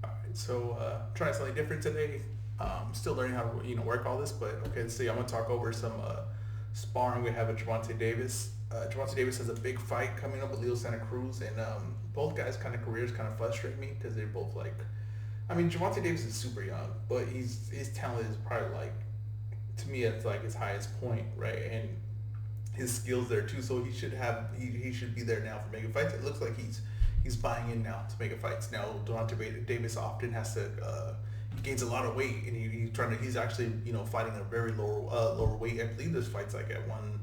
Alright, so trying something different today. Still learning how to work all this, but okay. Let's see. I'm gonna talk over some sparring we have with Gervonta Davis. Gervonta Davis has a big fight coming up with Leo Santa Cruz, and both guys' kind of careers kind of frustrate me because they're both like. I mean, Gervonta Davis is super young, but his talent is probably like, to me, it's like his highest point, right? And his skills there too. So he should be there now for making fights. It looks like he's buying in now to make fights. Now Gervonta Davis often has to he gains a lot of weight, and he's actually fighting a very lower weight. I believe this fight's like at one.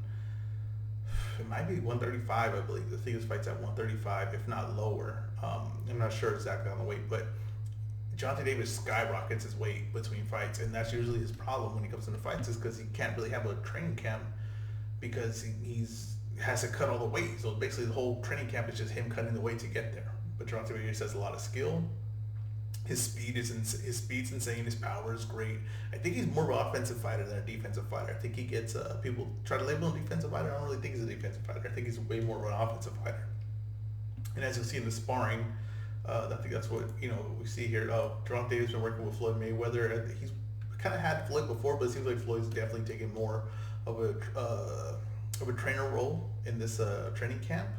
It might be 135, I believe. I think this fight's at 135, if not lower. I'm not sure exactly on the weight, but Gervonta Davis skyrockets his weight between fights, and that's usually his problem when he comes into fights, is because he can't really have a training camp because he's has to cut all the weight. So basically, the whole training camp is just him cutting the weight to get there. But Gervonta Davis has a lot of skill. His speed's insane. His power is great. I think he's more of an offensive fighter than a defensive fighter. I think he gets people try to label him defensive fighter. I don't really think he's a defensive fighter. I think he's way more of an offensive fighter. And as you'll see in the sparring, I think that's what we see here. Gervonta Davis has been working with Floyd Mayweather. He's kind of had Floyd before, but it seems like Floyd's definitely taken more of a trainer role in this training camp.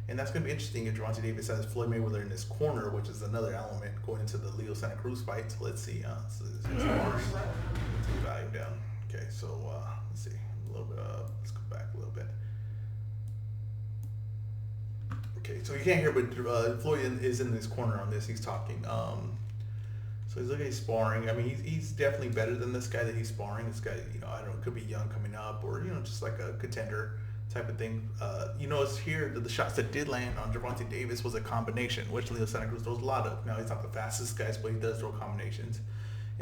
And that's going to be interesting if Gervonta Davis has Floyd Mayweather in his corner, which is another element going into the Leo Santa Cruz fight. So let's see. So this is volume down. Okay, so let's see. A little bit. Let's go back a little bit. Okay, so you can't hear, but Floyd is in his corner on this. He's talking. So he's looking at sparring. I mean, he's definitely better than this guy that he's sparring. This guy, I don't know, could be young coming up, or just like a contender type of thing. You notice here that the shots that did land on Gervonta Davis was a combination, which Leo Santa Cruz throws a lot of. Now he's not the fastest guy, but he does throw combinations.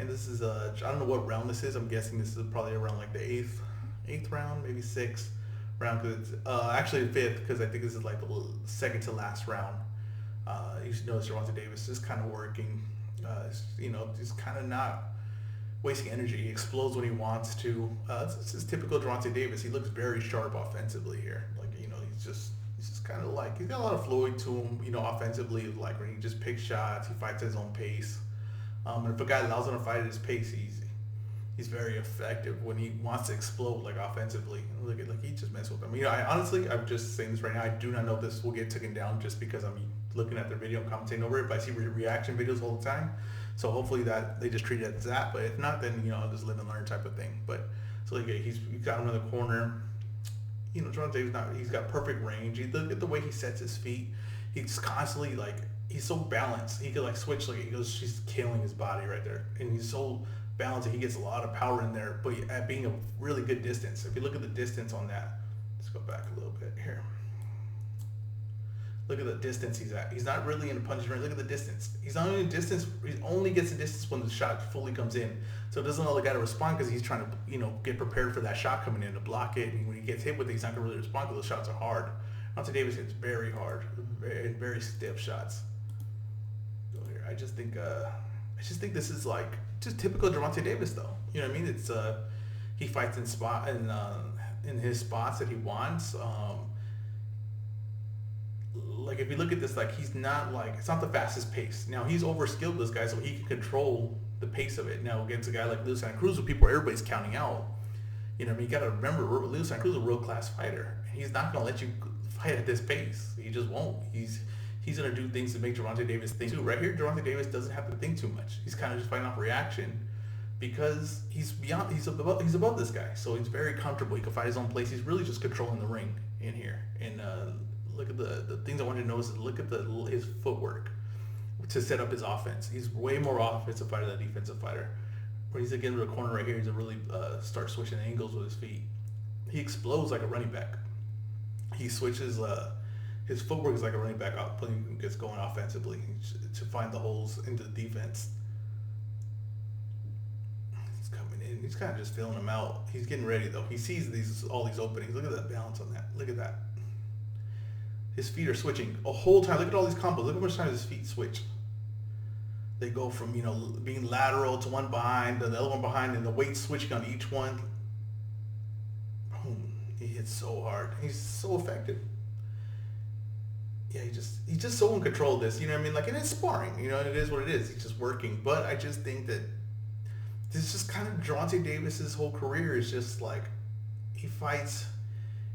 And this is I don't know what round this is. I'm guessing this is probably around like the eighth round, maybe sixth round, because it's actually fifth, because I think this is like the second to last round. You should notice Gervonta Davis is kind of working. Just kind of not wasting energy. He explodes when he wants to. This is typical Gervonta Davis. He looks very sharp offensively here. Like, he's just kind of like, he's got a lot of Floyd to him, offensively, like when he just picks shots, he fights at his own pace. And if a guy allows him to fight at his pace, he's very effective when he wants to explode, like offensively. Look at, like, he just messes with him. I'm just saying this right now. I do not know if this will get taken down just because I'm looking at their video and commentating over it, but I see reaction videos all the time. So hopefully that they just treat it as that. But if not, then I'll just live and learn type of thing. But so like he's got him in the corner. Gervonta Davis, he's got perfect range. You look at the way he sets his feet. He's constantly like, he's so balanced. He could like switch, like he goes, she's killing his body right there, and he's so balanced that he gets a lot of power in there, but at being a really good distance. If you look at the distance on that, let's go back a little bit here. Look at the distance he's at. He's not really in a punching range. Look at the distance. He's only in distance. He only gets the distance when the shot fully comes in. So it doesn't allow the guy to respond because he's trying to, get prepared for that shot coming in to block it. And when he gets hit with it, he's not going to really respond because those shots are hard. Gervonta Davis hits very hard, very, very stiff shots. Go here. I just think this is like just typical Gervonta Davis, though. You know what I mean? It's he fights in his spots that he wants. Like if you look at this, like he's not like, it's not the fastest pace. Now he's overskilled, this guy, so he can control the pace of it. Now against a guy like Leo Santa Cruz, with everybody's counting out, you got to remember, Leo Santa Cruz is a world class fighter. He's not gonna let you fight at this pace. He just won't. He's gonna do things to make Gervonta Davis think too. Right here, Gervonta Davis doesn't have to think too much. He's kind of just fighting off reaction because he's above this guy, so he's very comfortable. He can fight his own place. He's really just controlling the ring in here. And look at the things I want you to notice is look at his footwork to set up his offense. He's way more offensive fighter than defensive fighter. When he's again in the corner right here, he's really start switching angles with his feet. He explodes like a running back. He switches. His footwork is like a running back out, gets going offensively to find the holes into the defense. He's coming in. He's kind of just filling them out. He's getting ready though. He sees all these openings. Look at that balance on that. Look at that. His feet are switching a whole time. Look at all these combos. Look how much time his feet switch. They go from, being lateral to one behind, to the other one behind, and the weight switching on each one. Boom. He hits so hard. He's so effective. yeah, he's just so in control of this. You know what I mean? Like, and it's sparring. You know, it is what it is. He's just working. But I just think that this is just kind of Gervonta Davis's whole career is just like he fights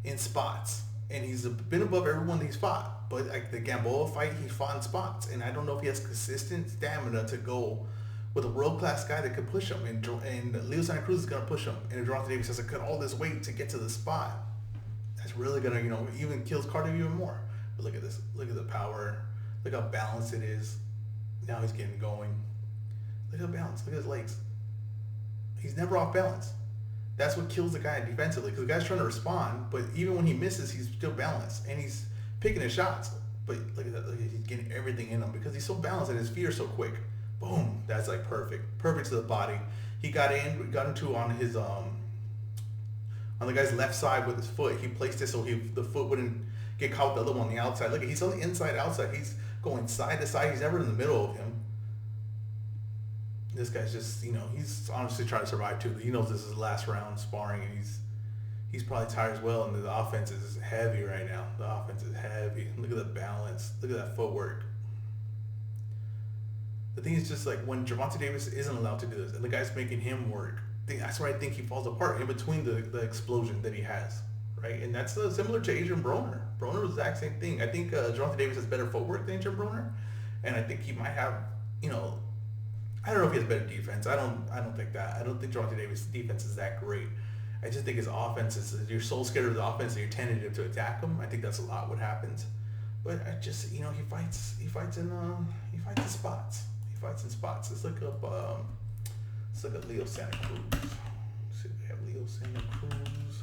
in spots, and he's been above everyone that he's fought. But like the Gamboa fight, he fought in spots, and I don't know if he has consistent stamina to go with a world class guy that could push him. And Leo Santa Cruz is gonna push him, and Gervonta Davis has to cut all this weight to get to the spot. That's really gonna even kills cardio even more. But look at this. Look at the power. Look how balanced it is. Now he's getting going. Look how balanced. Look at his legs. He's never off balance. That's what kills the guy defensively, because the guy's trying to respond, but even when he misses, he's still balanced, and he's picking his shots. But look at that. Look, he's getting everything in him because he's so balanced and his feet are so quick. Boom. That's like perfect to the body. He got into on his on the guy's left side with his foot. He placed it so the foot wouldn't get caught with the other one on the outside. Look, he's on the inside outside. He's going side to side. He's never in the middle of him. This guy's just, he's honestly trying to survive too. He knows this is his last round sparring, and he's probably tired as well. And the offense is heavy right now. The offense is heavy. Look at the balance. Look at that footwork. The thing is just like when Gervonta Davis isn't allowed to do this, and the guy's making him work, that's where I think he falls apart in between the explosion that he has, right? And that's similar to Adrian Broner. Broner was the exact same thing. I think Gervonta Davis has better footwork than Adrian Broner, and I think he might have, I don't know if he has better defense. I don't think that. I don't think Gervonta Davis' defense is that great. I just think his offense is, you're so scared of the offense that you're tentative to attack him. I think that's a lot what happens. But I just, he fights in spots. He fights in spots. Let's look up Leo Santa Cruz. Let's see if we have Leo Santa Cruz.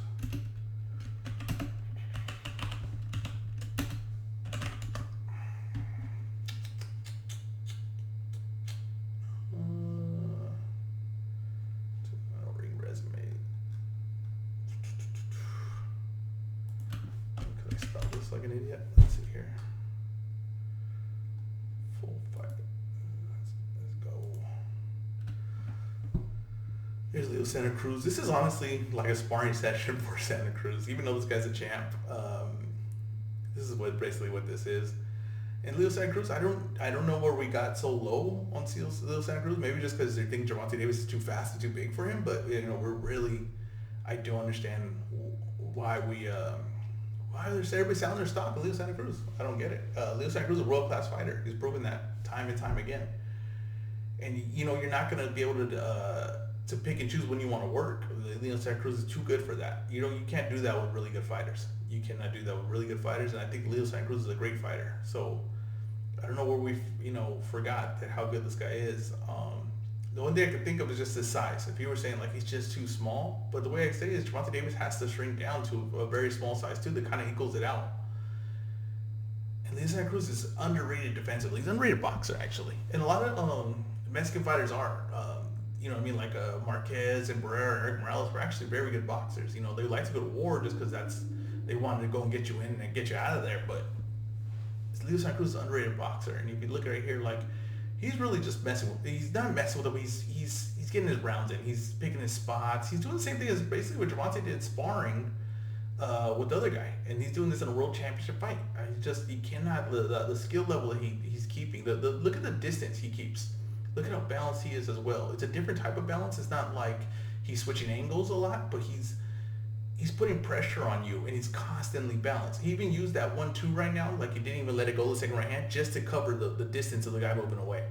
Like an idiot. Let's see here. Full fight. Let's go. Here's Leo Santa Cruz. This is honestly like a sparring session for Santa Cruz, even though this guy's a champ. This is basically what this is. And Leo Santa Cruz, I don't know where we got so low on Leo Santa Cruz. Maybe just because they think Gervonta Davis is too fast and too big for him. But we're really, I do understand why we. Why is everybody selling their stock of Leo Santa Cruz? I don't get it. Leo Santa Cruz is a world-class fighter. He's proven that time and time again. And you're not going to be able to pick and choose when you want to work. Leo Santa Cruz is too good for that. You can't do that with really good fighters. You cannot do that with really good fighters. And I think Leo Santa Cruz is a great fighter. So I don't know where we forgot how good this guy is. The one thing I could think of is just his size. If you were saying like he's just too small, but the way I say it is Gervonta Davis has to shrink down to a very small size too that kind of equals it out. And Leo Santa Cruz is underrated defensively. He's an underrated boxer actually, and a lot of Mexican fighters are. Like Marquez and Barrera and Eric Morales were actually very good boxers. They like to go to war just because they wanted to go and get you in and get you out of there. But Leo Santa Cruz is an underrated boxer, and if you look right here, like. He's really just he's not messing with him. He's getting his rounds in. He's picking his spots. He's doing the same thing as basically what Gervonta did sparring with the other guy. And he's doing this in a world championship fight. You cannot, the skill level that he's keeping, look at the distance he keeps. Look at how balanced he is as well. It's a different type of balance. It's not like he's switching angles a lot, but he's putting pressure on you, and he's constantly balanced. He even used that 1-2 right now, like he didn't even let it go the second right hand, just to cover the distance of the guy moving away.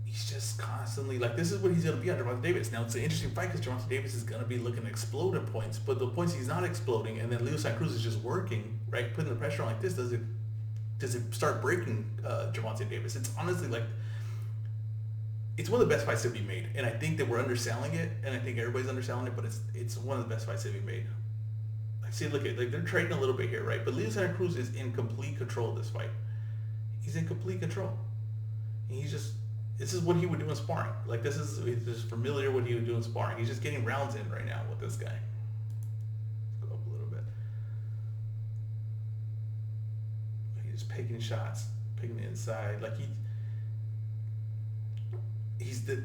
He's just constantly, like, this is what he's going to be on Gervonta Davis. Now, it's an interesting fight because Gervonta Davis is going to be looking to explode at points, but the points he's not exploding, and then Leo Santa Cruz is just working, right, putting the pressure on like this, does it start breaking Gervonta Davis? It's honestly like, it's one of the best fights to be made, and I think that we're underselling it, and I think everybody's underselling it, but it's one of the best fights to be made. Like, see, look at, like, they're trading a little bit here, right? But Leo Santa Cruz is in complete control of this fight. He's in complete control. And this is what he would do in sparring. Like, he's just familiar with what he would do in sparring. He's just getting rounds in right now with this guy. Let's go up a little bit. He's just picking shots, picking the inside. Like, he's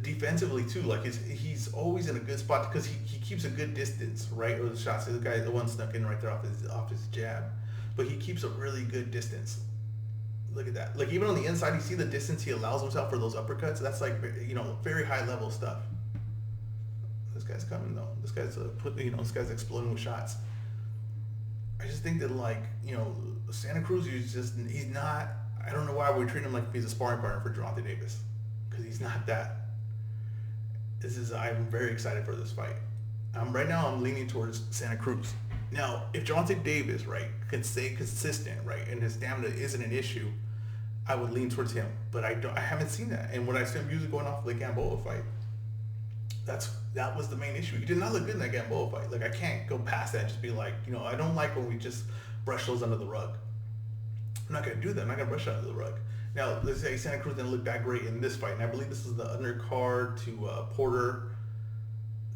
defensively too. Like he's always in a good spot because he keeps a good distance, right? Or the shots. The one snuck in right there off his jab. but he keeps a really good distance. Look at that. Like even on the inside, you see the distance he allows himself for those uppercuts. That's like, you know, very high level stuff. This guy's coming though. This guy's this guy's exploding with shots. I just think that like, you know, Santa Cruz, he's not. I don't know why we treat him like he's a sparring partner for Gervonta Davis, because he's not that. I'm very excited for this fight. Right now I'm leaning towards Santa Cruz. Now, if Gervonta Davis, right, can stay consistent, right, and his stamina isn't an issue, I would lean towards him. But I haven't seen that. And when I see him usually going off the Gamboa fight, that was the main issue. He did not look good in that Gamboa fight. Like I can't go past that and just be like, you know, I don't like when we just brush those under the rug. I'm not gonna do that. I'm not gonna brush it under the rug. Now, let's say Santa Cruz didn't look that great in this fight, and I believe this is the undercard to Porter.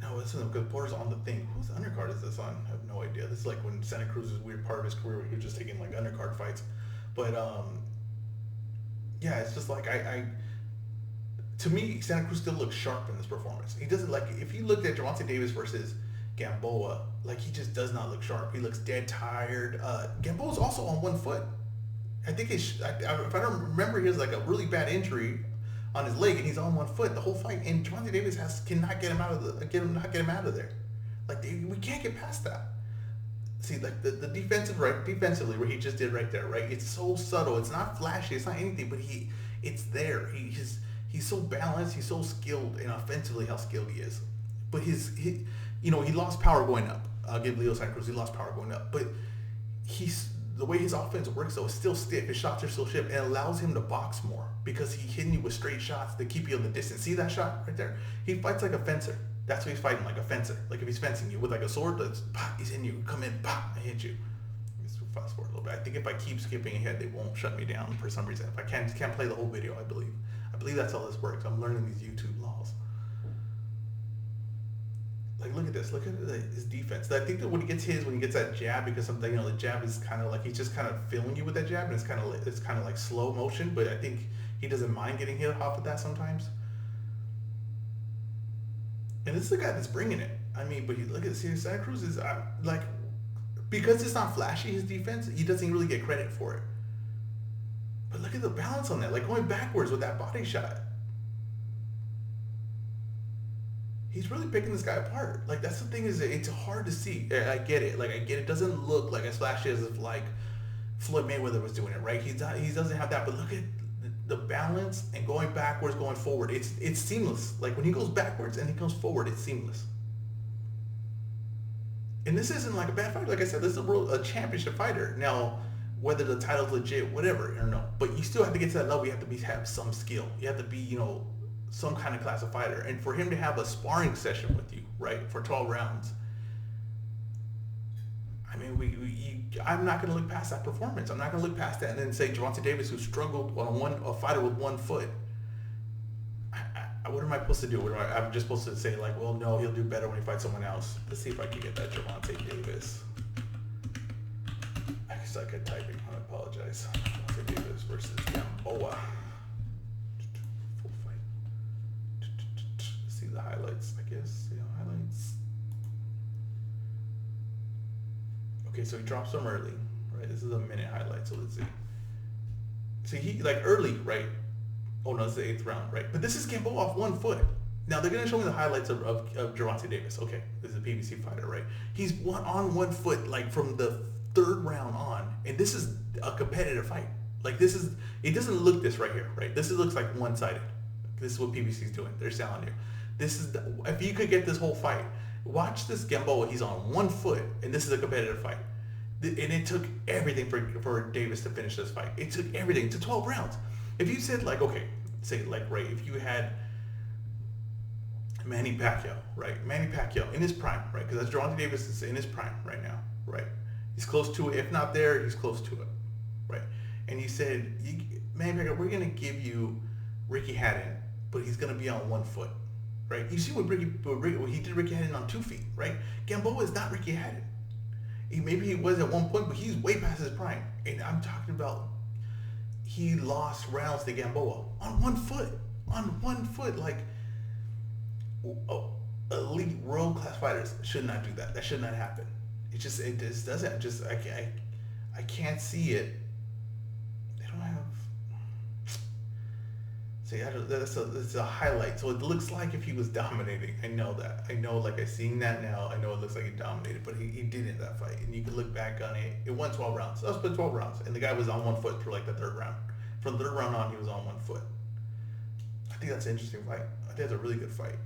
No, this isn't, because Porter's on the thing. Whose undercard is this on? I have no idea. This is like when Santa Cruz's weird part of his career where he was just taking like undercard fights. But yeah, it's just like to me, Santa Cruz still looks sharp in this performance. He doesn't, like, if you looked at Gervonta Davis versus Gamboa, like he just does not look sharp. He looks dead tired. Gamboa's also on one foot. I think if I don't remember, he has like a really bad injury on his leg, and he's on one foot the whole fight. And Gervonta Davis cannot get him out of there. Like we can't get past that. See, like the defensively, where he just did right there, right? It's so subtle. It's not flashy. It's not anything, but it's there. He's so balanced. He's so skilled, and offensively, how skilled he is. But he lost power going up. I'll give Leo Santa Cruz, he lost power going up, but the way his offense works though is still stiff. His shots are still stiff, and it allows him to box more because he's hitting you with straight shots to keep you on the distance. See that shot right there? He fights like a fencer. That's what he's fighting, like a fencer. Like if he's fencing you with like a sword, he's hitting you. Come in, I hit you. Let's fast forward a little bit. I think if I keep skipping ahead, they won't shut me down for some reason. If I can't play the whole video, I believe that's how this works. I'm learning these YouTube laws. Like look at this. Look at his defense. I think that when he gets that jab, because something, the jab is kind of like he's just kind of filling you with that jab, and it's kind of like slow motion. But I think he doesn't mind getting hit off of that sometimes. And this is the guy that's bringing it. I mean, but look at Santa Cruz is like, because it's not flashy, his defense, he doesn't really get credit for it. But look at the balance on that, like going backwards with that body shot. He's really picking this guy apart. Like that's the thing, is it's hard to see. I get it. It doesn't look like as flashy as if like Floyd Mayweather was doing it, right? He doesn't have that, but look at the balance and going backwards, going forward. It's seamless. Like when he goes backwards and he comes forward, it's seamless. And this isn't like a bad fighter. Like I said, this is a championship fighter. Now, whether the title's legit, whatever, I don't know. But you still have to get to that level. You have to have some skill. You have to be, some kind of class of fighter. And for him to have a sparring session with you, right, for 12 rounds, I mean, I'm not going to look past that performance. I'm not going to look past that and then say Gervonta Davis, who struggled on a fighter with one foot. What am I supposed to do? I'm just supposed to say like, well, no, he'll do better when he fights someone else. Let's see if I can get that Gervonta Davis. I suck at typing. I apologize. Gervonta Davis versus Gamboa. Full fight. See the highlights, I guess. See the highlights. Okay, so he drops him early, right? This is a minute highlight, so let's see. See, he, like, early, right? Oh, no, it's the 8th round, right? But this is Gamboa off one foot. Now, they're going to show me the highlights of Gervonta Davis. Okay, this is a PBC fighter, right? He's on one foot, like, from the 3rd round on. And this is a competitive fight. Like, it doesn't look this right here, right? This looks like one-sided. This is what PBC's doing. They're selling you. If you could get this whole fight, watch this Gamboa. He's on one foot, and this is a competitive fight. And it took everything for Davis to finish this fight. It took everything to 12 rounds. If you said, like, okay, say, like, right, if you had Manny Pacquiao, right? Manny Pacquiao in his prime, right? Because that's Gervonta Davis is in his prime right now, right? He's close to it. If not there, he's close to it, right? And you said, Manny Pacquiao, we're going to give you Ricky Hatton, but he's going to be on one foot, right? You see what he did Ricky Hatton on 2 feet, right? Gamboa is not Ricky Hatton. Maybe he was at one point, but he's way past his prime. And I'm talking about he lost rounds to Gamboa on one foot. On one foot. Like, elite world-class fighters should not do that. That should not happen. It just doesn't. I can't see it. They don't have. See, that's a highlight. So it looks like if he was dominating. I know that. I know, like, I seen that now. I know it looks like he dominated, but he didn't that fight. And you can look back on it. It went 12 rounds. So that's been 12 rounds. And the guy was on one foot for like the third round. From the third round on, he was on one foot. I think that's an interesting fight. I think that's a really good fight.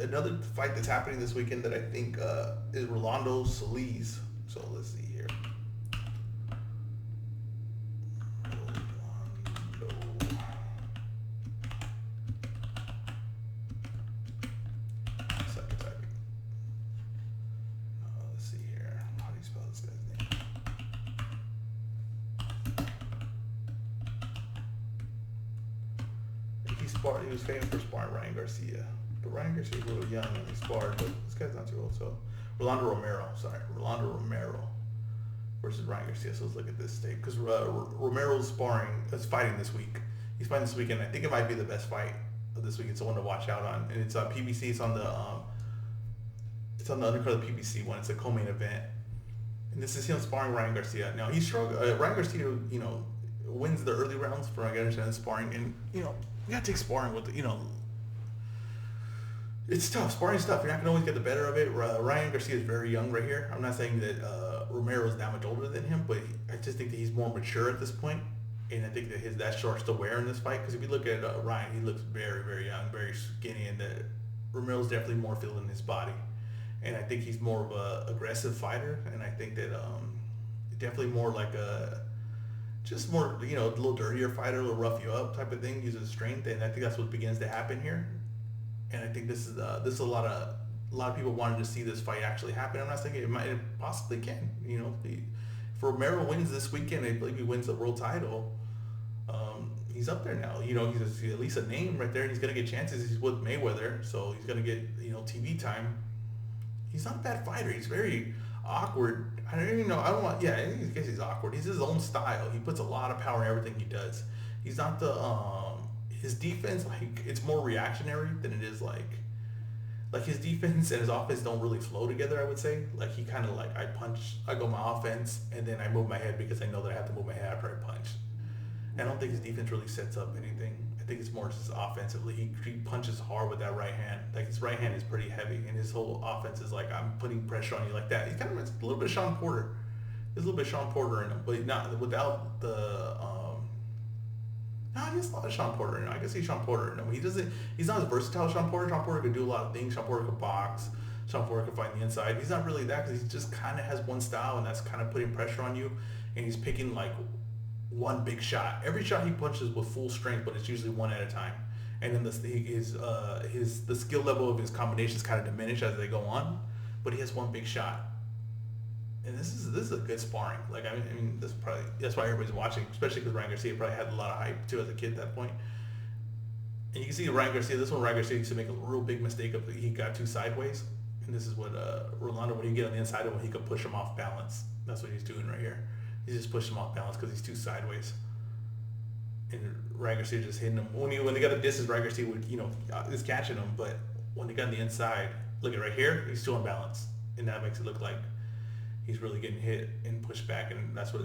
Another fight that's happening this weekend that I think is Rolando Solis. So let's see here. He was famous for sparring Ryan Garcia. But Ryan Garcia's a little young when he sparred, but this guy's not too old. So Rolando Romero versus Ryan Garcia. So let's look at this tape. Because Romero's fighting this week. He's fighting this weekend. I think it might be the best fight of this week. It's the one to watch out on. And it's on PBC. It's on the undercard of the PBC one. It's a co-main event. And this is him sparring Ryan Garcia. Now, he's strong. Ryan Garcia, wins the early rounds for, I understand, sparring. And, you gotta take sparring with, it's tough. Sparring's tough. You're not gonna always get the better of it. Ryan Garcia is very young right here. I'm not saying that Romero's that much older than him, but I just think that he's more mature at this point. And I think that that short's to wear in this fight. Because if you look at Ryan, he looks very, very young, very skinny, and Romero's definitely more filled in his body. And I think he's more of a aggressive fighter, and I think that definitely more like just more, a little dirtier fighter, a little rough you up type of thing, uses strength, and I think that's what begins to happen here. And I think this is a lot of people wanted to see this fight actually happen. I'm not saying it possibly can. If Romero wins this weekend, I believe he wins the world title. He's up there now. He's at least a name right there, and he's gonna get chances. He's with Mayweather, so he's gonna get TV time. He's not a bad fighter. He's very awkward. I don't even know. I guess he's awkward. He's his own style. He puts a lot of power in everything he does. He's not his defense, it's more reactionary than it is like his defense and his offense don't really flow together, I would say. He kind of I punch, I go my offense, and then I move my head because I know that I have to move my head after I punch. I don't think his defense really sets up anything. I think it's more just offensively. He punches hard with that right hand. His right hand is pretty heavy, and his whole offense is I'm putting pressure on you like that. He's kind of a little bit of Sean Porter. There's a little bit of Sean Porter in him, but not without the. No, he has a lot of Sean Porter in him. I can see Sean Porter in him. He's not as versatile as Sean Porter. Sean Porter can do a lot of things. Sean Porter can box. Sean Porter can fight the inside. He's not really that because he just kind of has one style, and that's kind of putting pressure on you, and he's picking one big shot. Every shot he punches with full strength, but it's usually one at a time. And then the skill level of his combinations kind of diminish as they go on, but he has one big shot. And this is a good sparring. That's why everybody's watching, especially because Ryan Garcia probably had a lot of hype too as a kid at that point. And you can see Ryan Garcia. This one, Ryan Garcia used to make a real big mistake of he got too sideways, and this is what Rolando, when you get on the inside of him, he could push him off balance. That's what he's doing right here. He's just pushing him off balance because he's too sideways. And Ryan Garcia just hitting him. When they got the distance, Ryan Garcia would, is catching him. But when they got on the inside, look at right here, he's still unbalanced. And that makes it look like he's really getting hit and pushed back. And that's what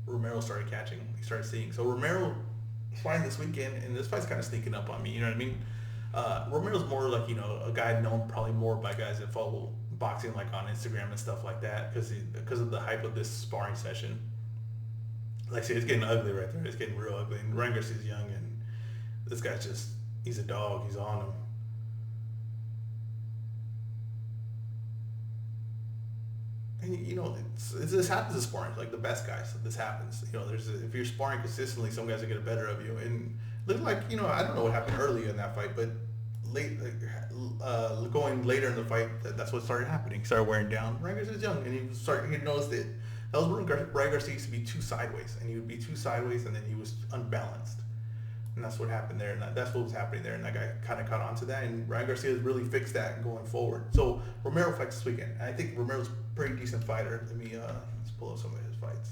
Romero started catching. He started seeing. So Romero fighting this weekend, and this fight's kind of sneaking up on me. You know what I mean? Romero's more a guy known probably more by guys that follow boxing on Instagram and stuff like that because of the hype of this sparring session. Like I said, it's getting ugly right there. It's getting real ugly. And Ryan Garcia's young, and this guy's he's a dog. He's on him. And this happens in sparring. The best guys, this happens. If you're sparring consistently, some guys will get better of you. And look I don't know what happened earlier in that fight, but going later in the fight, that's what started happening. He started wearing down. Ryan Garcia's young, and he noticed it. That was when Ryan Garcia used to be too sideways, and he would be too sideways, and then he was unbalanced. And that's what happened there, and that's what was happening there, and that guy kind of caught on to that, and Ryan Garcia has really fixed that going forward. So Romero fights this weekend, and I think Romero's a pretty decent fighter. Let's pull up some of his fights.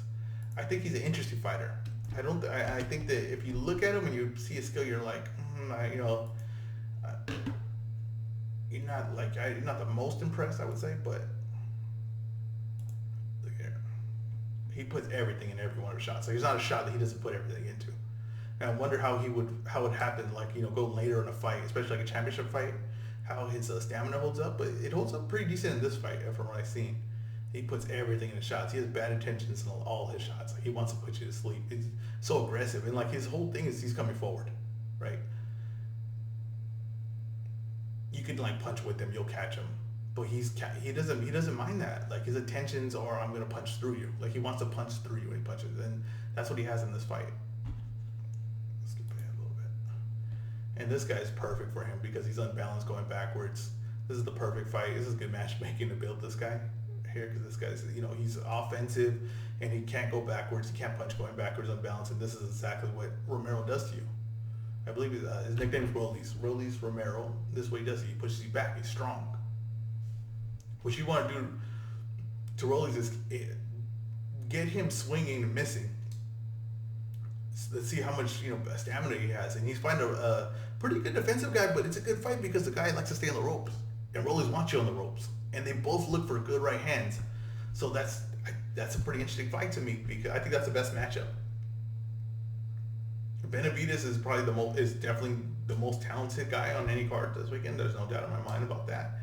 I think he's an interesting fighter. I think that if you look at him and you see his skill, you're you're not the most impressed, I would say, but look here. He puts everything in every one of the shots. Like there's not a shot that he doesn't put everything into. And I wonder how it happened, like, you know, go later in a fight, especially like a championship fight, how his stamina holds up. But it holds up pretty decent in this fight from what I've seen. He puts everything in the shots. He has bad intentions in all his shots. Like he wants to put you to sleep. He's so aggressive, and like his whole thing is he's coming forward, right? You can like punch with him, you'll catch him, but he doesn't mind that. Like his intentions are, I'm gonna punch through you. Like he wants to punch through you when he punches, and that's what he has in this fight. Let's skip ahead a little bit. And this guy's perfect for him because he's unbalanced going backwards. This is the perfect fight. This is good matchmaking to build this guy here, because this guy's, you know, he's offensive and he can't go backwards. He can't punch going backwards unbalanced, and this is exactly what Romero does to you. I believe his nickname is Rollies Romero. This is what he does. He pushes you back. He's strong. What you want to do to Rollies is get him swinging and missing. Let's see how much, you know, stamina he has. And he's fighting a pretty good defensive guy, but it's a good fight because the guy likes to stay on the ropes, and Rollies wants you on the ropes. And they both look for good right hands. So that's a pretty interesting fight to me, because I think that's the best matchup. Benavidez is probably definitely the most talented guy on any card this weekend. There's no doubt in my mind about that.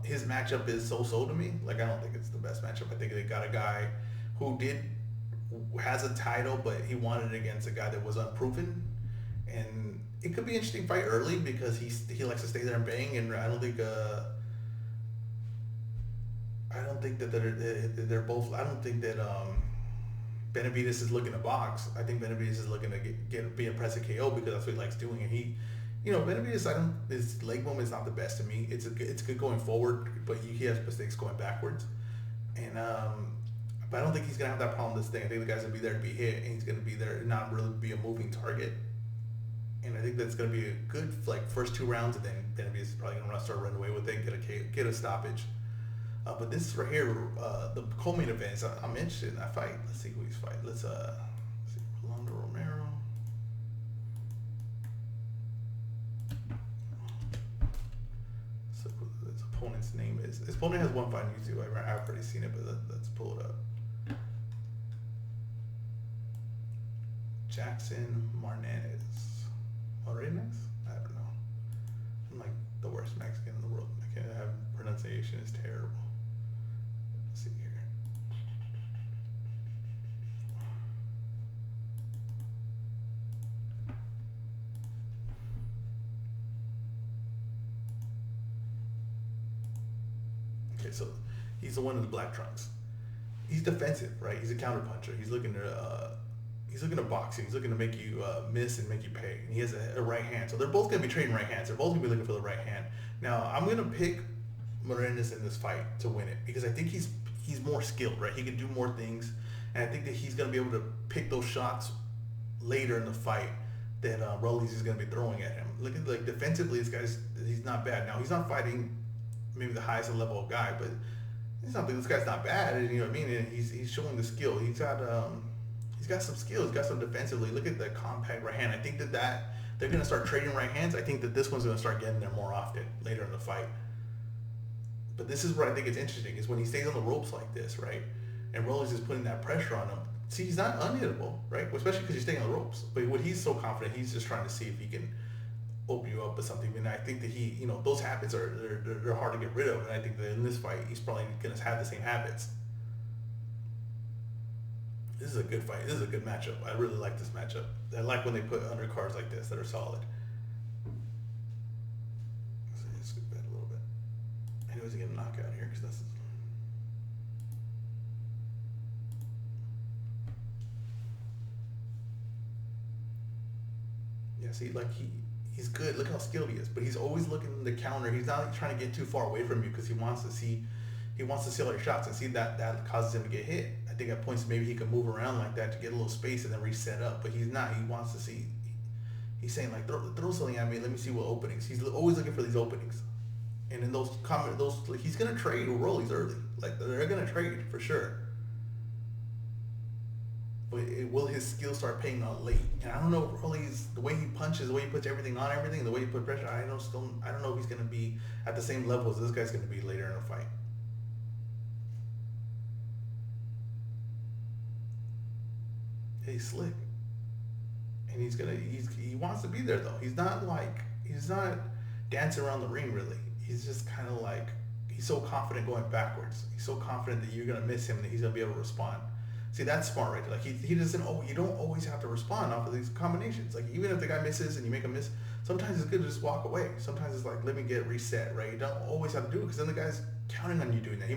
His matchup is so-so to me. Like, I don't think it's the best matchup. I think they got a guy who has a title, but he wanted it against a guy that was unproven. And it could be an interesting fight early because he likes to stay there and bang, and I don't think that they're both. I don't think that Benavidez is looking to box. I think Benavidez is looking to be impressive KO because that's what he likes doing. And he, you know, Benavidez, his leg movement is not the best to me. It's good going forward, but he has mistakes going backwards. And but I don't think he's gonna have that problem this thing. I think the guy's gonna be there to be hit, and he's gonna be there and not really be a moving target. And I think that's gonna be a good first 2 rounds, and then Benavidez is probably gonna start running away with it, get a stoppage. But this is right here, the co-main events. I'm interested in that fight. Let's see who he's fighting. Let's see, Rolando, Romero. So his opponent's name is. His opponent has one fight on YouTube. I've already seen it, but let's pull it up. Jackson Marinez. Marinez? I don't know. I'm like the worst Mexican in the world. I can't have pronunciation is terrible. Let's see here. Okay, so he's the one in the black trunks. He's defensive, right? He's a counter puncher. He's looking to box you. He's looking to make you miss and make you pay. And he has a right hand. So they're both going to be trading right hands. They're both going to be looking for the right hand. Now, I'm going to pick Marinez in this fight to win it because I think he's more skilled, right? He can do more things. And I think that he's going to be able to pick those shots later in the fight that Rollies is going to be throwing at him. Look at, like, defensively, he's not bad. Now, he's not fighting maybe the highest level of guy, but this guy's not bad. You know what I mean? And he's showing the skill. He's got some skills. He's got some defensively. Look at the compact right hand. I think that they're going to start trading right hands. I think that this one's going to start getting there more often later in the fight. But this is where I think it's interesting, is when he stays on the ropes like this, right? And Rollies is putting that pressure on him. See, he's not unhittable, right? Especially because he's staying on the ropes. But when he's so confident, he's just trying to see if he can open you up with something. And I think that those habits they're hard to get rid of. And I think that in this fight, he's probably going to have the same habits. This is a good fight. This is a good matchup. I really like this matchup. I like when they put undercards like this that are solid. Let's skip that a little bit. Anyways, get a knockout here because that's. Yeah, see, like he's good. Look how skilled he is, but he's always looking to counter. He's not trying to get too far away from you because he wants to see all your shots and see that causes him to get hit. I think at points maybe he can move around like that to get a little space and then reset up, but he's not. He wants to see. He's saying like throw something at me. Let me see what openings. He's always looking for these openings, and in he's gonna trade with Rollies early. Like they're gonna trade for sure. But will his skill start paying out late? And I don't know if Rollies, the way he punches, the way he puts everything on everything, the way he put pressure. I don't know if he's gonna be at the same level as this guy's gonna be later in the fight. He's slick, and he wants to be there though. He's not dancing around the ring really. He's just kind of like, he's so confident going backwards. He's so confident that you're gonna miss him and that he's gonna be able to respond. See, that's smart right there. Like he doesn't. Oh, you don't always have to respond off of these combinations. Like even if the guy misses and you make a miss, sometimes it's good to just walk away. Sometimes it's like, let me get reset, right? You don't always have to do it because then the guy's counting on you doing that.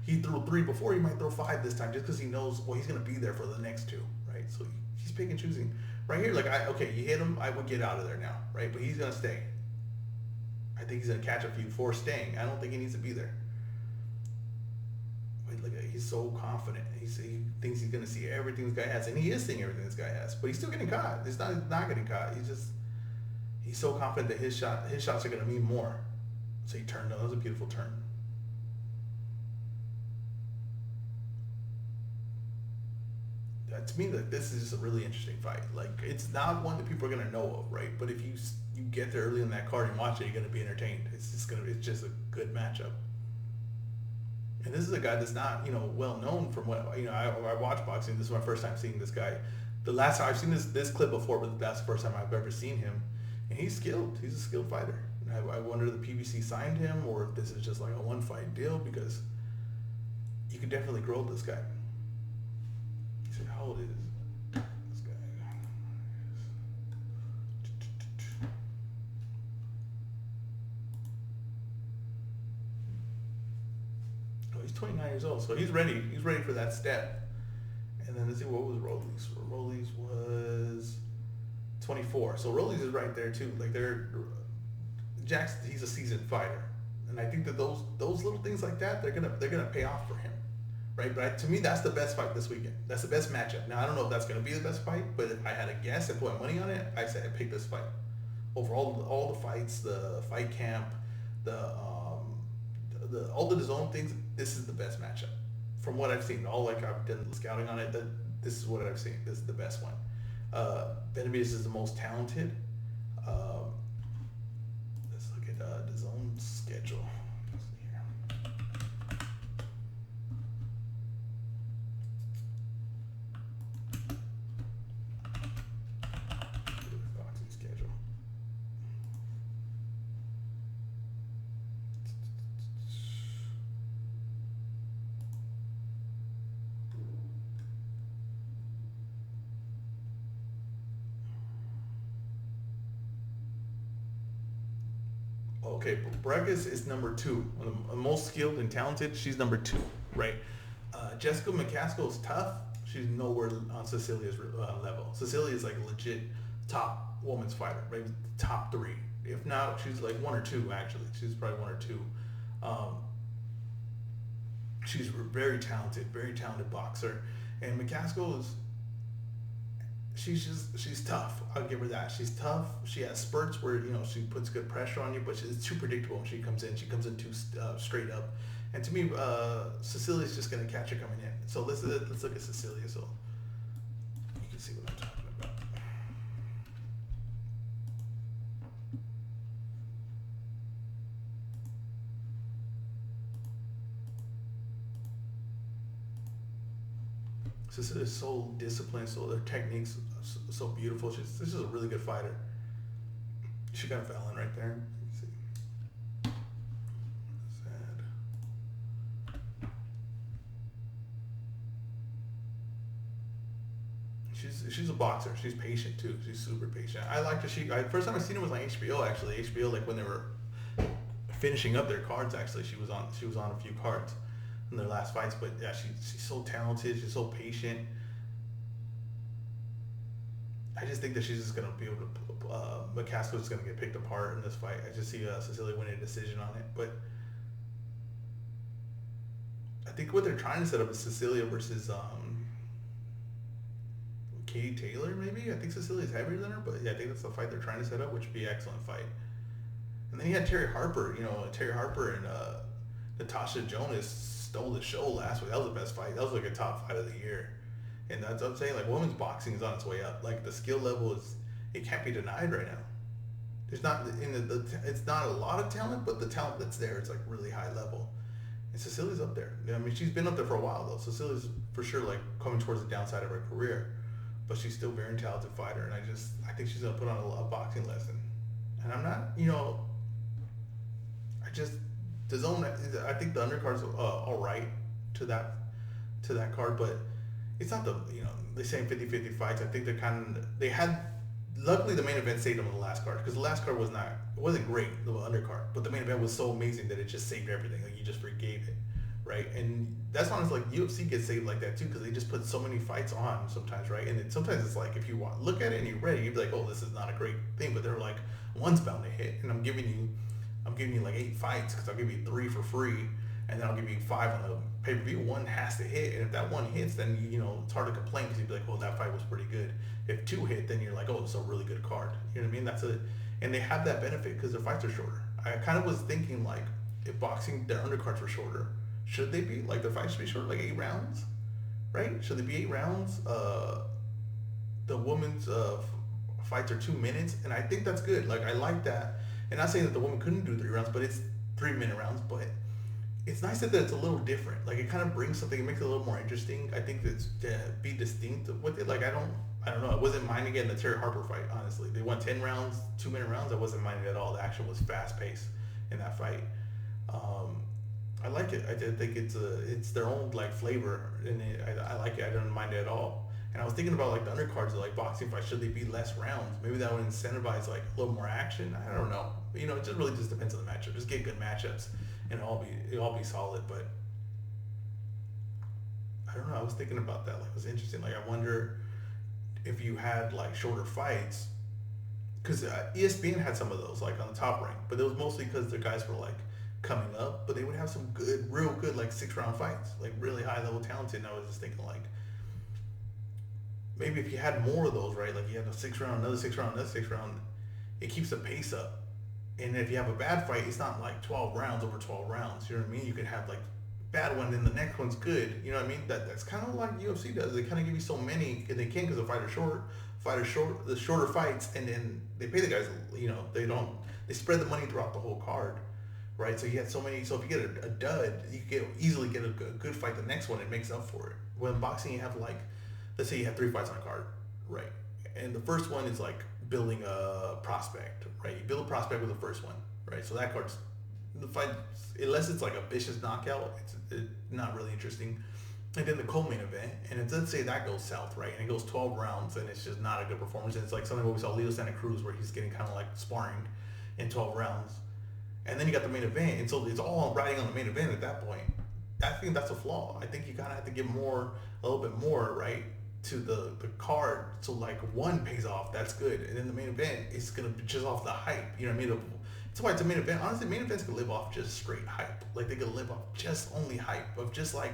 He threw 3 before, he might throw 5 this time just because he knows, well, he's gonna be there for the next 2, right? So he's picking and choosing. Right here, like you hit him, I would get out of there now, right? But he's gonna stay. I think he's gonna catch a few for staying. I don't think he needs to be there. Look, he's so confident. He thinks he's gonna see everything this guy has, and he is seeing everything this guy has. But he's still getting caught. He's not getting caught. He's so confident that his shots are gonna mean more. So he turned. That was a beautiful turn. To me, like, this is just a really interesting fight. Like, it's not one that people are gonna know of, right? But if you get there early in that card and watch it, you're gonna be entertained. It's just a good matchup. And this is a guy that's not, well known from what, I watch boxing. This is my first time seeing this guy. The last time I've seen this clip before, but that's the first time I've ever seen him. And he's skilled. He's a skilled fighter. And I wonder if the PBC signed him or if this is just like a one-fight deal, because you can definitely grow this guy. How old is this guy? Oh, he's 29 years old, so he's ready. He's ready for that step. And then let's see, what was Rolly's? Rolly's was 24. So Rolly's is right there too. Like Jackson, he's a seasoned fighter, and I think that those little things like that, they're gonna pay off for him. Right, but to me, that's the best fight this weekend. That's the best matchup. Now, I don't know if that's going to be the best fight, but if I had a guess and put my money on it, I said I'd pick this fight. Over all the fights, the fight camp, all the Dazn things, this is the best matchup. From what I've seen, I've done scouting on it, this is what I've seen. This is the best one. Benavidez is the most talented. Let's look at Dazn schedule. Okay, Bregas is number 2. The most skilled and talented, she's number 2, right? Jessica McCaskill is tough. She's nowhere on Cecilia's level. Cecilia is like a legit top women's fighter, right? Top 3. If not, she's like 1 or 2 actually. She's probably 1 or 2. She's very talented boxer. And McCaskill is, she's tough. I'll give her that. She's tough. She has spurts where she puts good pressure on you, but it's too predictable when she comes in. She comes in too straight up. And to me, Cecilia's just gonna catch her coming in. So let's look at Cecilia, so you can see what I'm talking about. Cecilia is so disciplined, so their techniques so beautiful. This is a really good fighter. She got a Fallon right there. Let's see. Sad. She's a boxer. She's patient too. She's super patient. I liked her. First time I seen her was on HBO actually. HBO, like when they were finishing up their cards. Actually, she was on a few cards in their last fights. But yeah, she's so talented. She's so patient. I just think that she's just gonna be able to. McCaskill's just gonna get picked apart in this fight. I just see Cecilia winning a decision on it. But I think what they're trying to set up is Cecilia versus Katie Taylor, maybe. I think Cecilia's heavier than her, but yeah, I think that's the fight they're trying to set up, which would be an excellent fight. And then you had Terry Harper. Terry Harper and Natasha Jonas stole the show last week. That was the best fight. That was like a top fight of the year. And that's what I'm saying. Like, women's boxing is on its way up. Like, the skill level it can't be denied right now. There's not it's not a lot of talent, but the talent that's there is like really high level. And Cecilia's up there. I mean, she's been up there for a while though. Cecilia's for sure like coming towards the downside of her career. but she's still a very talented fighter, and I think she's gonna put on a boxing lesson. And I'm not, I just the zone. I think the undercard's all right to that card, but it's not the they say 50-50 fights. I think they had. Luckily, the main event saved them on the last card because the last card wasn't great, the undercard, but the main event was so amazing that it just saved everything. Like you just forgave it, right? And that's honestly like UFC gets saved like that too because they just put so many fights on sometimes, right? And sometimes it's like if you look at it and you're ready, you'd be like, oh, this is not a great thing, but they're like one's bound to hit, and I'm giving you like 8 fights because I'll give you 3 for free, and then I'll give you 5 on the pay-per-view. One has to hit, and if that one hits, then it's hard to complain because you'd be like, oh, that fight was pretty good. If 2 hit, then you're like, oh, it's a really good card. You know what I mean? And they have that benefit because their fights are shorter. I kind of was thinking like, if boxing, their undercards were shorter, should they be like their fights should be shorter, like 8 rounds, right? Should they be 8 rounds? The women's fights are 2 minutes, and I think that's good. Like I like that. And not saying that the woman couldn't do 3 rounds, but it's 3-minute rounds. But it's nice that it's a little different. Like it kind of brings something, it makes it a little more interesting. I think that's be distinct with it. Like I don't know. I wasn't minding getting the Terry Harper fight. Honestly, they won 10 rounds, 2-minute rounds. I wasn't minding at all. The action was fast paced in that fight. I like it. I think it's their own like flavor, and I like it. I don't mind it at all. And I was thinking about like the undercards of like boxing fights. Should they be less rounds? Maybe that would incentivize like a little more action. I don't know. It just really just depends on the matchup. Just get good matchups, and it'll all be solid. But I don't know. I was thinking about that. Like it was interesting. Like I wonder if you had like shorter fights, because ESPN had some of those like on the top rank, but it was mostly because the guys were like coming up. But they would have some real good like 6-round fights, like really high level talented. And I was just thinking like, maybe if you had more of those, right? Like you have a 6-round, another 6-round, another 6-round, it keeps the pace up. And if you have a bad fight, it's not like 12 rounds over 12 rounds. You know what I mean? You could have like bad one, then the next one's good. You know what I mean? That's kind of like UFC does. They kind of give you so many, and they can because the fighter's short. The shorter fights, and then they pay the guys. They spread the money throughout the whole card, right? So you had so many. So if you get a dud, you can easily get a good fight. The next one, it makes up for it. When in boxing, you have like, let's say you have 3 fights on a card, right? And the first one is like building a prospect, right? You build a prospect with the first one, right? So that card's the fight, unless it's like a vicious knockout, it's not really interesting. And then the co-main event, and let's say that goes south, right? And it goes 12 rounds, and it's just not a good performance. And it's like something what we saw Leo Santa Cruz, where he's getting kind of like sparring in 12 rounds. And then you got the main event, and so it's all riding on the main event at that point. I think that's a flaw. I think you kind of have to give a little bit more, right, to the card, so like one pays off, that's good, and then the main event is gonna be just off the hype. You know what I mean? That's why it's a main event. Honestly, main events can live off just straight hype. Like they can live off just only hype of just like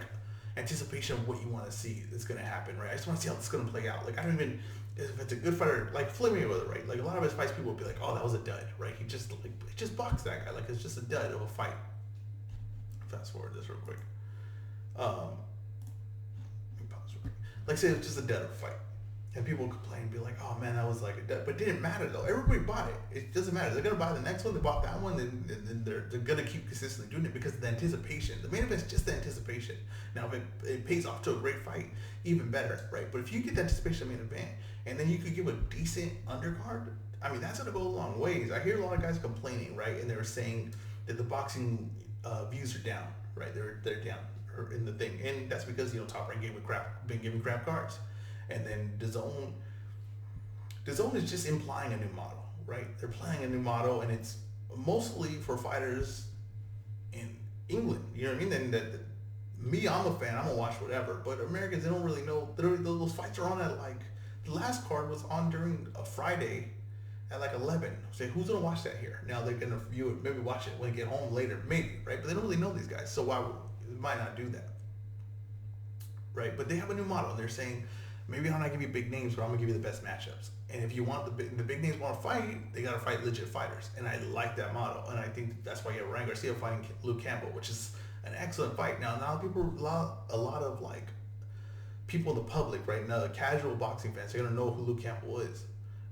anticipation of what you want to see that's gonna happen, right? I just want to see how this is gonna play out. Like I don't even if it's a good fighter, like Floyd Mayweather, right? Like a lot of his fights, people will be like, oh, that was a dud, right? He just boxed that guy, like it's just a dud of a fight. Fast forward this real quick. Like say it's just a dud of a fight, and people complain and be like, oh man, that was like a dud, but it didn't matter though. Everybody bought it. It doesn't matter. They're gonna buy the next one. They bought that one, and they're gonna keep consistently doing it because of the anticipation. The main event's just the anticipation. Now if it pays off to a great fight, even better, right? But if you get the anticipation of the main event, and then you could give a decent undercard, I mean that's gonna go a long ways. I hear a lot of guys complaining, right, and they were saying that the boxing views are down, right? They're down in the thing, and that's because Top Rank been giving crap cards, and then Dazn is just implying a new model, right? They're playing a new model, and it's mostly for fighters in England. You know what I mean? And me, I'm a fan. I'm gonna watch whatever, but Americans, they don't really know. Those fights are on at like the last card was on during a Friday at like 11. Say who's gonna watch that here? Now they're gonna view it, maybe watch it when they get home later, maybe, right? But they don't really know these guys, so why would might not do that, right? But they have a new model. They're saying maybe I'm not give you big names, but I'm gonna give you the best matchups. And if you want the big names want to fight, they gotta fight legit fighters. And I like that model. And I think that's why you have Ryan Garcia fighting Luke Campbell, which is an excellent fight. Now a lot of like people in the public right now, casual boxing fans, are gonna know who Luke Campbell is.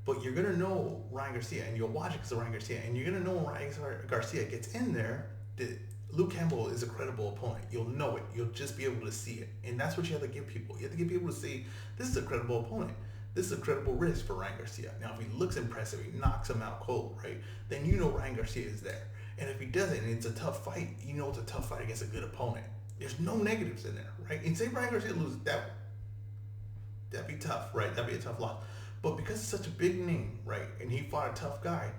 But you're gonna know Ryan Garcia, and you'll watch it because of Ryan Garcia, and you're gonna know when Ryan Garcia gets in there that Luke Campbell is a credible opponent. You'll know it. You'll just be able to see it. And that's what you have to give people. You have to get people to see this is a credible opponent. This is a credible risk for Ryan Garcia. Now, if he looks impressive, he knocks him out cold, right? Then you know Ryan Garcia is there. And if he doesn't, and it's a tough fight, you know it's a tough fight against a good opponent. There's no negatives in there, right? And say Ryan Garcia loses, that'd be tough, right? That'd be a tough loss. But because it's such a big name, right, and he fought a tough guy,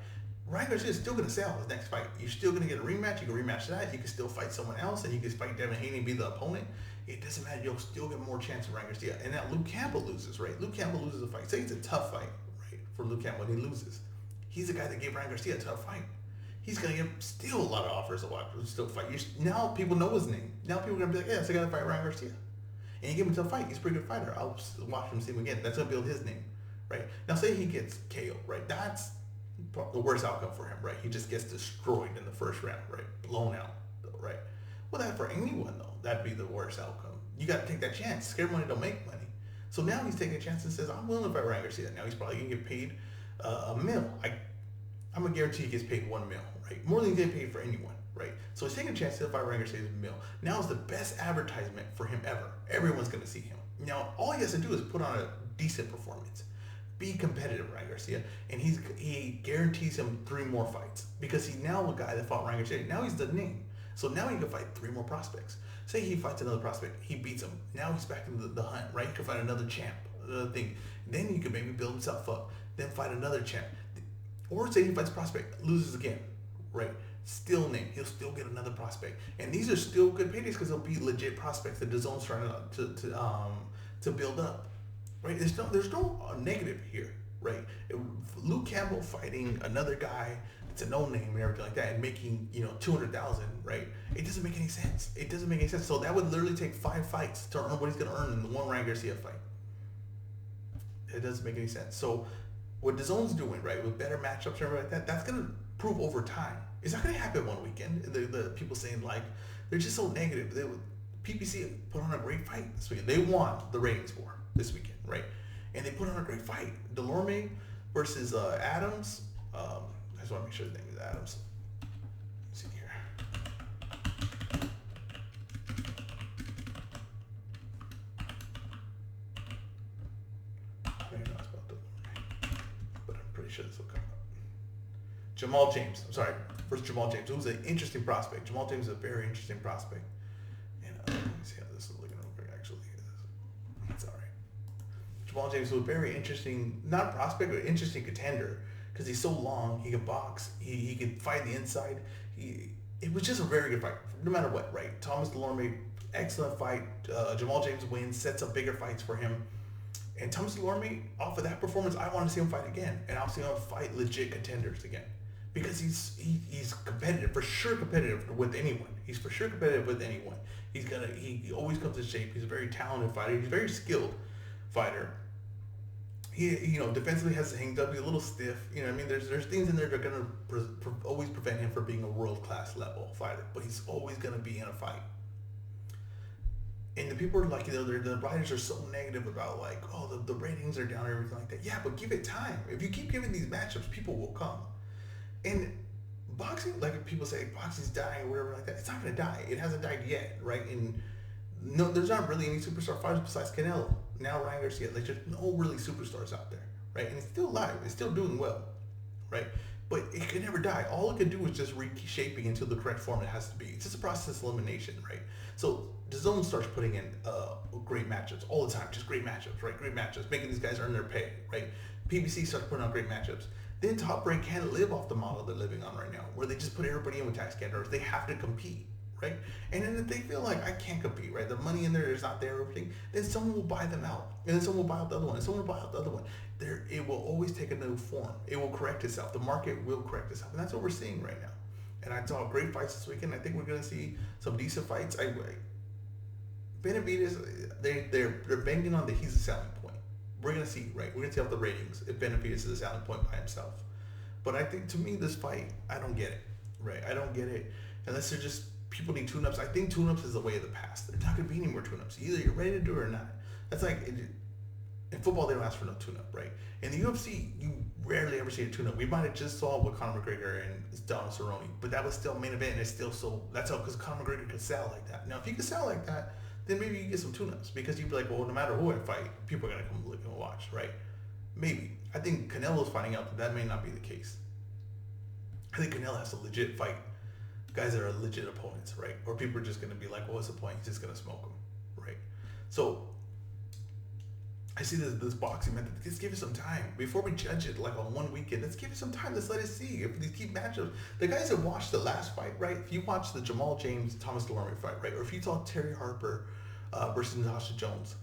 Ryan Garcia is still going to sell his next fight. You're still going to get a rematch. You can rematch that. You can still fight someone else, and you can fight Devin Haney and be the opponent. It doesn't matter. You'll still get more chance of Ryan Garcia. And now Luke Campbell loses, right? Luke Campbell loses a fight. Say it's a tough fight, right, for Luke Campbell, and he loses. He's the guy that gave Ryan Garcia a tough fight. He's going to get still a lot of offers to watch, still fight. Now people know his name. Now people are going to be like, yeah, so I got to fight Ryan Garcia. And you give him a tough fight. He's a pretty good fighter. I'll watch him, see him again. That's going to build his name, right? Now say he gets KO, right? That's the worst outcome for him, right? He just gets destroyed in the first round, right? Blown out, right? Well, that for anyone, though, that'd be the worst outcome. You got to take that chance. Scared money don't make money. So now he's taking a chance and says, I'm willing to fight Ryan Garcia. Now he's probably going to get paid $1 million. I'm going to guarantee he gets paid $1 million, right? More than he get paid for anyone, right? So he's taking a chance to fight Ryan Garcia's $1 million. Now is the best advertisement for him ever. Everyone's going to see him. Now, all he has to do is put on a decent performance. Be competitive, Ryan Garcia, and he guarantees him 3 more fights because he's now a guy that fought Ryan Garcia. Now he's the name. So now he can fight 3 more prospects. Say he fights another prospect, he beats him. Now he's back in the hunt, right? He can fight another champ, another thing. Then he can maybe build himself up. Then fight another champ. Or say he fights a prospect, loses again, right? Still name. He'll still get another prospect. And these are still good paydays because they'll be legit prospects that DAZN's trying to build up. Right? There's no negative here, right? Luke Campbell fighting another guy that's a no name and everything like that and making, $200,000, right? It doesn't make any sense. It doesn't make any sense. So that would literally take 5 fights to earn what he's gonna earn in the one Ryan Garcia fight. It doesn't make any sense. So what DAZN's doing, right, with better matchups and everything like that, that's gonna prove over time. It's not gonna happen one weekend. The people saying like they're just so negative. PBC put on a great fight this weekend. They won the ratings war this weekend, right? And they put on a great fight. Delorme versus Adams. I just want to make sure the name is Adams. Let's see here. I don't know it's about Delorme, but I'm pretty sure this will come up. Jamal James. I'm sorry, versus Jamal James. Who's an interesting prospect. Jamal James is a very interesting prospect. And let me see how this is looking over actually. It's all right. Jamal James was a very interesting, not prospect, but interesting contender because he's so long. He can box. He can fight the inside. It was just a very good fight, no matter what, right? Thomas Delorme, excellent fight. Jamal James wins, sets up bigger fights for him. And Thomas Delorme, off of that performance, I want to see him fight again, and I'll see him fight legit contenders again because he's competitive, for sure competitive with anyone. He's for sure competitive with anyone. He always comes in shape. He's a very talented fighter. He's a very skilled fighter. He defensively has to hang up. He's a little stiff. There's things in there that are gonna always prevent him from being a world class level fighter. But he's always gonna be in a fight. And the people are like, the writers are so negative about like, oh, the ratings are down and everything like that. Yeah, but give it time. If you keep giving these matchups, people will come. And boxing, like people say, boxing's dying or whatever like that. It's not gonna die. It hasn't died yet, right? And no, there's not really any superstar fighters besides Canelo. Now Ryan Garcia, like there's no really superstars out there, right? And it's still alive. It's still doing well, right? But it can never die. All it can do is just reshaping into the correct form it has to be. It's just a process of elimination, right? So DAZN starts putting in great matchups all the time, just great matchups, right? Great matchups, making these guys earn their pay, right? PBC starts putting on great matchups. Then Top Rank can't live off the model they're living on right now, where they just put everybody in with tax scandals. They have to compete, right? And then if they feel like I can't compete, right? The money in there is not there, everything. Then someone will buy them out, and then someone will buy out the other one, and someone will buy out the other one. It will always take a new form. It will correct itself. The market will correct itself, and that's what we're seeing right now. And I saw great fights this weekend. I think we're gonna see some decent fights. Benavidez, they're banking on that he's a selling point. We're gonna see, right? We're gonna see off the ratings if Benavidez is a selling point by himself. But I think to me this fight, I don't get it, right? I don't get it unless they're just people need tune-ups. I think tune-ups is the way of the past. There's not gonna be any more tune-ups. Either you're ready to do it or not. That's like in football, they don't ask for no tune-up, right? In the UFC, you rarely ever see a tune-up. We might have just saw with Conor McGregor and Donald Cerrone, but that was still main event, and it's still so. That's all because Conor McGregor could sell like that. Now, if he could sell like that, then maybe you get some tune-ups because you'd be like, well, no matter who I fight, people are gonna come look and watch, right? Maybe. I think Canelo's finding out that that may not be the case. I think Canelo has to legit fight guys that are legit opponents, right? Or people are just going to be like, well, what's the point? He's just going to smoke them, right? So I see this boxing method. Let's give it some time. Before we judge it like on one weekend, let's give it some time. Let's let it see. If these keep matchups, the guys that watched the last fight, right? If you watch the Jamal James, Thomas Delorme fight, right? Or if you saw Terry Harper versus Natasha Jones,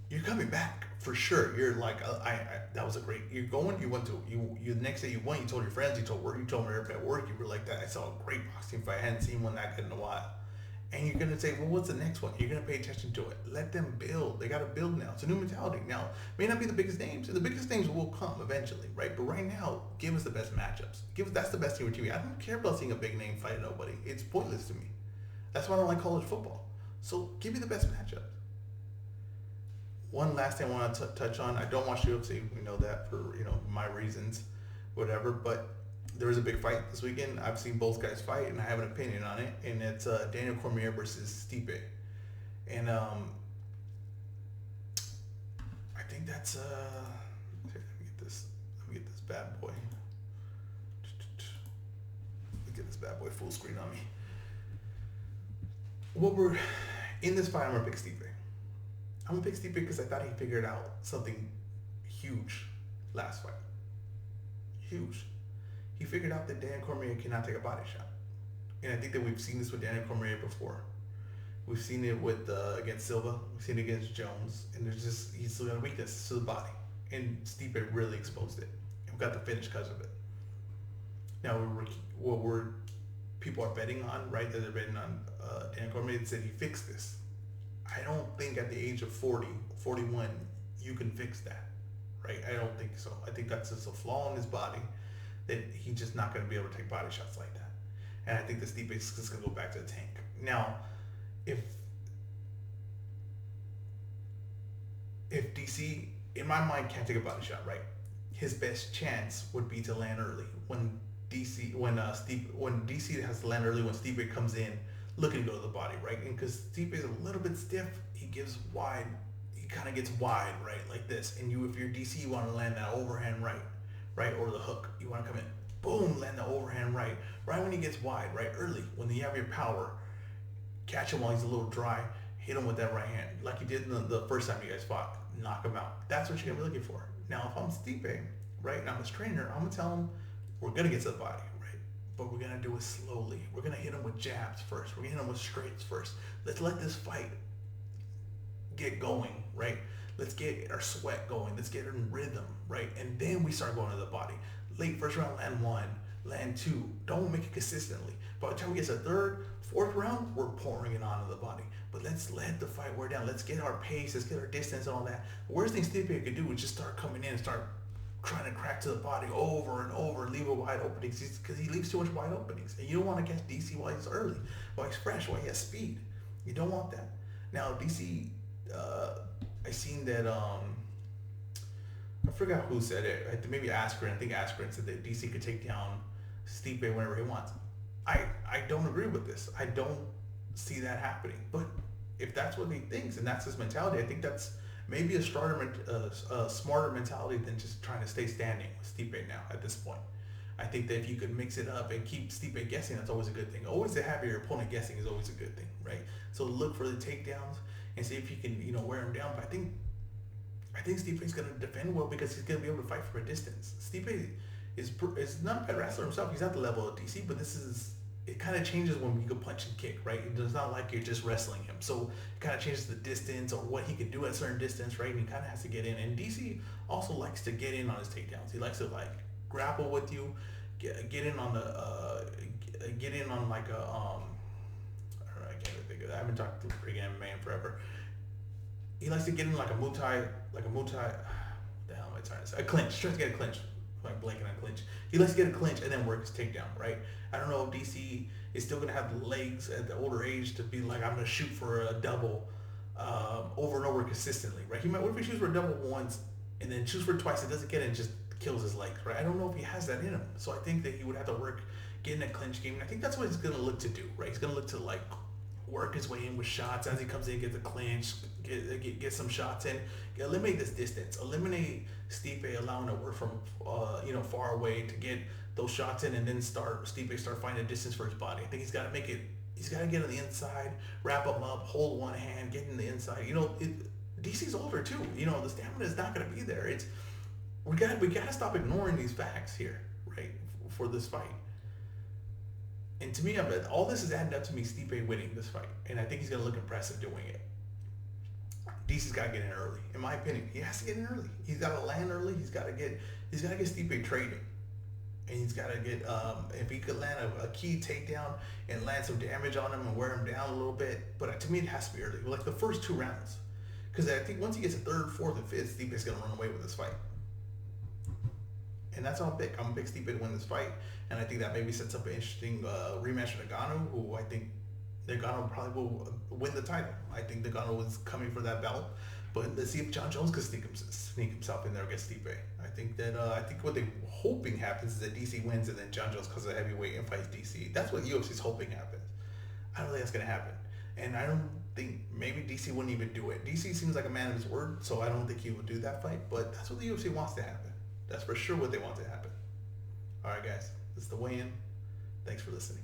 you're coming back for sure. You're like, that was a great. You're going. You went to you the next day. You went. You told your friends. You told work. You told everybody at work. You were like that. I saw a great boxing fight. I hadn't seen one that good in a while. And you're gonna say, well, what's the next one? You're gonna pay attention to it. Let them build. They gotta build now. It's a new mentality. Now, may not be the biggest names, and the biggest names will come eventually, right? But right now, give us the best matchups. That's the best team for TV. I don't care about seeing a big name fight nobody. It's pointless to me. That's why I don't like college football. So give me the best matchups. One last thing I want to touch on. I don't watch UFC. We know that for my reasons, whatever. But there was a big fight this weekend. I've seen both guys fight, and I have an opinion on it. And it's Daniel Cormier versus Stipe. And I think that's let me get this bad boy. Let me get this bad boy full screen on me. We're in this fight. I'm gonna pick Stipe. I'm gonna pick Stipe because I thought he figured out something huge last fight. Huge. He figured out that Dan Cormier cannot take a body shot. And I think that we've seen this with Daniel Cormier before. We've seen it with against Silva. We've seen it against Jones. And he's still got a weakness to the body. And Stipe really exposed it. And we got the finish because of it. Now, people are betting on, right, that they're betting on Dan Cormier, said he fixed this. I don't think at the age of 40, 41, you can fix that, right? I don't think so. I think that's just a flaw in his body that he's just not going to be able to take body shots like that. And I think the Stipe is just going to go back to the tank. Now, if DC, in my mind, can't take a body shot, right? His best chance would be to land early. When DC has to land early, when Stipe comes in looking to go to the body, right? And because Stipe is a little bit stiff, he gives wide. He kind of gets wide, right, like this. And if you're DC, you want to land that overhand right, or the hook. You want to come in, boom, land the overhand right when he gets wide, right, early. When you have your power, catch him while he's a little dry, hit him with that right hand, like you did in the first time you guys fought, knock him out. That's what you're gonna be looking for. Now, if I'm Stipe, right, and I'm his trainer, I'm gonna tell him we're gonna get to the body, right, but we're gonna do it slowly. We're gonna hit him with jabs first. We're gonna hit him with straights first. Let's let this fight get going, right? Let's get our sweat going. Let's get in rhythm, right? And then we start going to the body. Late first round, land 1, land 2. Don't make it consistently. By the time we get to the third, fourth round, we're pouring it onto the body. But let's let the fight wear down. Let's get our pace. Let's get our distance and all that. The worst thing Stipe could do is just start coming in and start trying to crack to the body over and over, leave a wide openings, because he leaves too much wide openings. And you don't want to catch DC while he's early, while he's fresh, while he has speed. You don't want that. Now, DC... I seen that I forgot who said it. Maybe Askren. I think Askren said that DC could take down Stipe whenever he wants. I don't agree with this. I don't see that happening. But if that's what he thinks and that's his mentality, I think that's maybe a smarter mentality than just trying to stay standing with Stipe now at this point. I think that if you could mix it up and keep Stipe guessing, that's always a good thing. Always to have your opponent guessing is always a good thing, right? So look for the takedowns and see if you can, wear him down. But I think Stipe's going to defend well because he's going to be able to fight from a distance. Stipe is not a bad wrestler himself. He's not the level of DC, but it kind of changes when you can punch and kick, right? It's not like you're just wrestling him. So it kind of changes the distance or what he can do at a certain distance, right? And he kind of has to get in. And DC also likes to get in on his takedowns. He likes to grapple with you, get in on like a I can't even think of that. I haven't talked to freaking MMA in forever. He likes to get in like a Muay Thai. What the hell am I trying to say? A clinch. Tries to get a clinch. I'm blanking on clinch. He likes to get a clinch and then work his takedown, right? I don't know if DC is still going to have the legs at the older age to be like, I'm going to shoot for a double over and over consistently, right? What if he shoots for a double once and then shoots for it twice, it doesn't get it and just kills his legs, right? I don't know if he has that in him. So I think that he would have to work getting a clinch game. And I think that's what he's going to look to do, right? He's going to look to work his way in with shots as he comes in, get the clinch, get some shots in, eliminate this distance, eliminate Stipe allowing to work from far away to get those shots in, and then Stipe start finding distance for his body. I think he's got to make it. He's got to get on the inside, wrap him up, hold one hand, get in the inside. DC's older too. The stamina is not going to be there. We got to stop ignoring these facts here, right, for this fight. And to me, all this is adding up to me Stipe winning this fight, and I think he's going to look impressive doing it. DC's got to get in early, in my opinion. He has to get in early. He's got to land early. He's got to get Stipe trading. And he's got to get, if he could land a key takedown and land some damage on him and wear him down a little bit. But to me, it has to be early, like the first 2 rounds. Because I think once he gets to 3rd, 4th, and 5th, Stipe's going to run away with this fight. And that's how I'm big. I'm a big Stipe to win this fight. And I think that maybe sets up an interesting rematch with Ngannou, who I think Ngannou probably will win the title. I think Ngannou is coming for that belt. But let's see if John Jones can sneak himself in there against Stipe. I think what they're hoping happens is that DC wins and then John Jones comes to heavyweight and fights DC. That's what UFC's hoping happens. I don't think that's going to happen. And I don't think maybe DC wouldn't even do it. DC seems like a man of his word, so I don't think he would do that fight. But that's what the UFC wants to happen. That's for sure what they want to happen. All right, guys. This is the weigh-in. Thanks for listening.